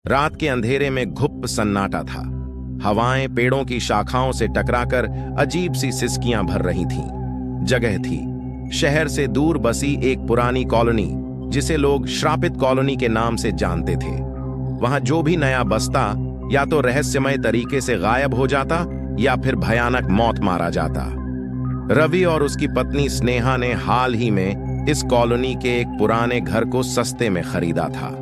रात के अंधेरे में घुप सन्नाटा था। हवाएं पेड़ों की शाखाओं से टकराकर अजीब सी सिसकियां भर रही थीं। जगह थी शहर से दूर बसी एक पुरानी कॉलोनी, जिसे लोग श्रापित कॉलोनी के नाम से जानते थे। वहां जो भी नया बसता या तो रहस्यमय तरीके से गायब हो जाता या फिर भयानक मौत मारा जाता। रवि और उसकी पत्नी स्नेहा ने हाल ही में इस कॉलोनी के एक पुराने घर को सस्ते में खरीदा था।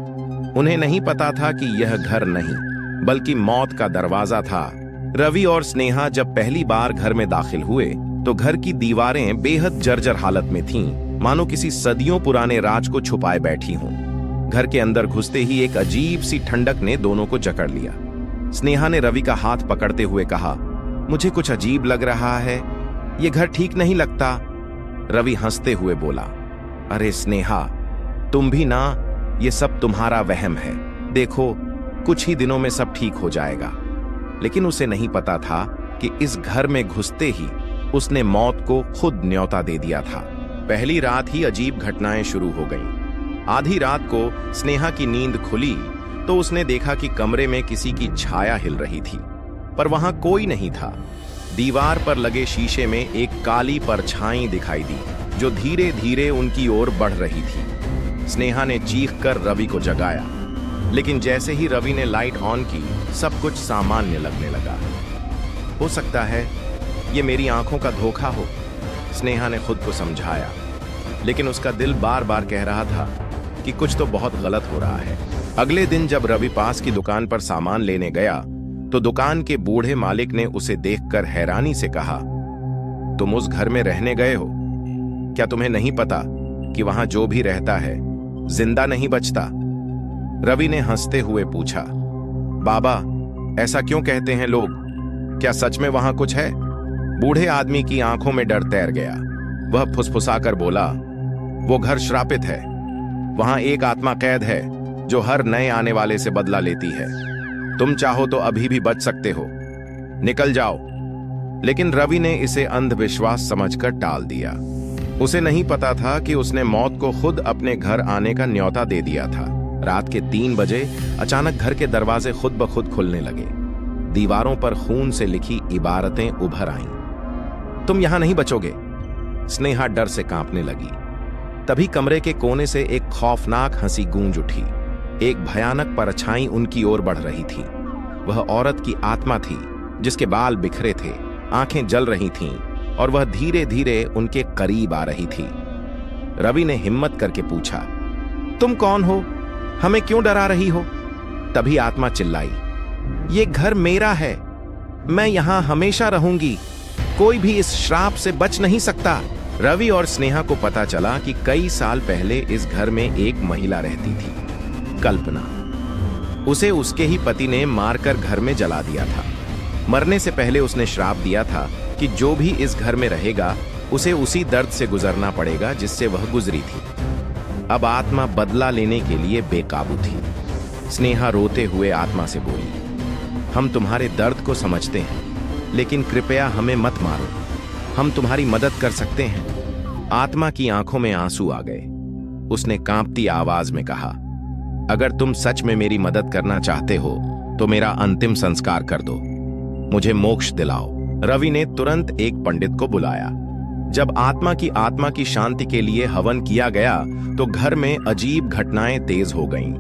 उन्हें नहीं पता था कि यह घर नहीं बल्कि मौत का दरवाजा था। रवि और स्नेहा जब पहली बार घर में दाखिल हुए तो घर की दीवारें बेहद जर्जर हालत में थीं, मानो किसी सदियों पुराने राज को छुपाए बैठी हों। घर के अंदर घुसते ही एक अजीब सी ठंडक ने दोनों को जकड़ लिया। स्नेहा ने रवि का हाथ पकड़ते हुए कहा, मुझे कुछ अजीब लग रहा है, ये घर ठीक नहीं लगता। रवि हंसते हुए बोला, अरे स्नेहा, तुम भी ना, ये सब तुम्हारा वहम है। देखो, कुछ ही दिनों में सब ठीक हो जाएगा। लेकिन उसे नहीं पता था कि इस घर में घुसते ही उसने मौत को खुद न्योता दे दिया था। पहली रात ही अजीब घटनाएं शुरू हो गईं। आधी रात को स्नेहा की नींद खुली तो उसने देखा कि कमरे में किसी की छाया हिल रही थी, पर वहां कोई नहीं था। दीवार पर लगे शीशे में एक काली परछाई दिखाई दी जो धीरे धीरे उनकी ओर बढ़ रही थी। स्नेहा ने चीख कर रवि को जगाया, लेकिन जैसे ही रवि ने लाइट ऑन की, सब कुछ सामान्य लगने लगा। हो सकता है ये मेरी आंखों का धोखा हो, स्नेहा ने खुद को समझाया, लेकिन उसका दिल बार बार कह रहा था कि कुछ तो बहुत गलत हो रहा है। अगले दिन जब रवि पास की दुकान पर सामान लेने गया तो दुकान के बूढ़े मालिक ने उसे देखकर हैरानी से कहा, तुम उस घर में रहने गए हो? क्या तुम्हें नहीं पता कि वहां जो भी रहता है जिंदा नहीं बचता? रवि ने हंसते हुए पूछा, बाबा, ऐसा क्यों कहते हैं लोग? क्या सच में वहां कुछ है? बूढ़े आदमी की आंखों में डर तैर गया। वह फुसफुसाकर बोला, वो घर श्रापित है। वहां एक आत्मा कैद है जो हर नए आने वाले से बदला लेती है। तुम चाहो तो अभी भी बच सकते हो, निकल जाओ। लेकिन रवि ने इसे अंधविश्वास समझकर टाल दिया। उसे नहीं पता था कि उसने मौत को खुद अपने घर आने का न्योता दे दिया था। रात के 3 बजे अचानक घर के दरवाजे खुद ब खुद खुलने लगे। दीवारों पर खून से लिखी इबारतें उभर आईं। तुम यहां नहीं बचोगे। स्नेहा डर से कांपने लगी। तभी कमरे के कोने से एक खौफनाक हंसी गूंज उठी। एक भयानक परछाई उनकी ओर बढ़ रही थी। वह औरत की आत्मा थी जिसके बाल बिखरे थे, आंखें जल रही थीं और वह धीरे धीरे उनके करीब आ रही थी। रवि ने हिम्मत करके पूछा, तुम कौन हो? हमें क्यों डरा रही हो? तभी आत्मा चिल्लाई, ये घर मेरा है, मैं यहां हमेशा रहूंगी। कोई भी इस श्राप से बच नहीं सकता। रवि और स्नेहा को पता चला कि कई साल पहले इस घर में एक महिला रहती थी, कल्पना। उसे उसके ही पति ने मारकर घर में जला दिया था। मरने से पहले उसने श्राप दिया था कि जो भी इस घर में रहेगा उसे उसी दर्द से गुजरना पड़ेगा जिससे वह गुजरी थी। अब आत्मा बदला लेने के लिए बेकाबू थी। स्नेहा रोते हुए आत्मा से बोली, हम तुम्हारे दर्द को समझते हैं, लेकिन कृपया हमें मत मारो, हम तुम्हारी मदद कर सकते हैं। आत्मा की आंखों में आंसू आ गए। उसने कांपती आवाज में कहा, अगर तुम सच में मेरी मदद करना चाहते हो तो मेरा अंतिम संस्कार कर दो, मुझे मोक्ष दिलाओ। रवि ने तुरंत एक पंडित को बुलाया। जब आत्मा की शांति के लिए हवन किया गया तो घर में अजीब घटनाएं तेज हो गईं।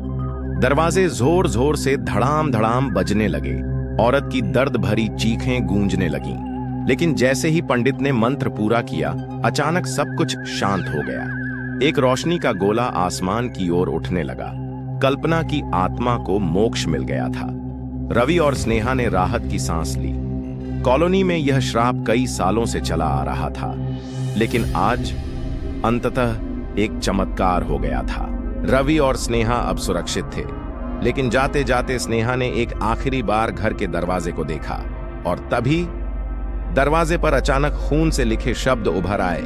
दरवाजे जोर जोर से धड़ाम धड़ाम बजने लगे। औरत की दर्द भरी चीखें गूंजने लगीं। लेकिन जैसे ही पंडित ने मंत्र पूरा किया, अचानक सब कुछ शांत हो गया। एक रोशनी का गोला आसमान की ओर उठने लगा। कल्पना की आत्मा को मोक्ष मिल गया था। रवि और स्नेहा ने राहत की सांस ली। कॉलोनी में यह श्राप कई सालों से चला आ रहा था, लेकिन आज अंततः एक चमत्कार हो गया था। रवि और स्नेहा अब सुरक्षित थे, लेकिन जाते जाते स्नेहा ने एक आखिरी बार घर के दरवाजे को देखा और तभी दरवाजे पर अचानक खून से लिखे शब्द उभर आए,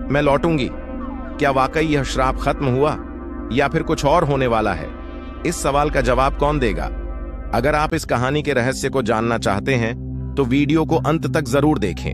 मैं लौटूंगी। क्या वाकई यह श्राप खत्म हुआ या फिर कुछ और होने वाला है? इस सवाल का जवाब कौन देगा? अगर आप इस कहानी के रहस्य को जानना चाहते हैं तो वीडियो को अंत तक जरूर देखें।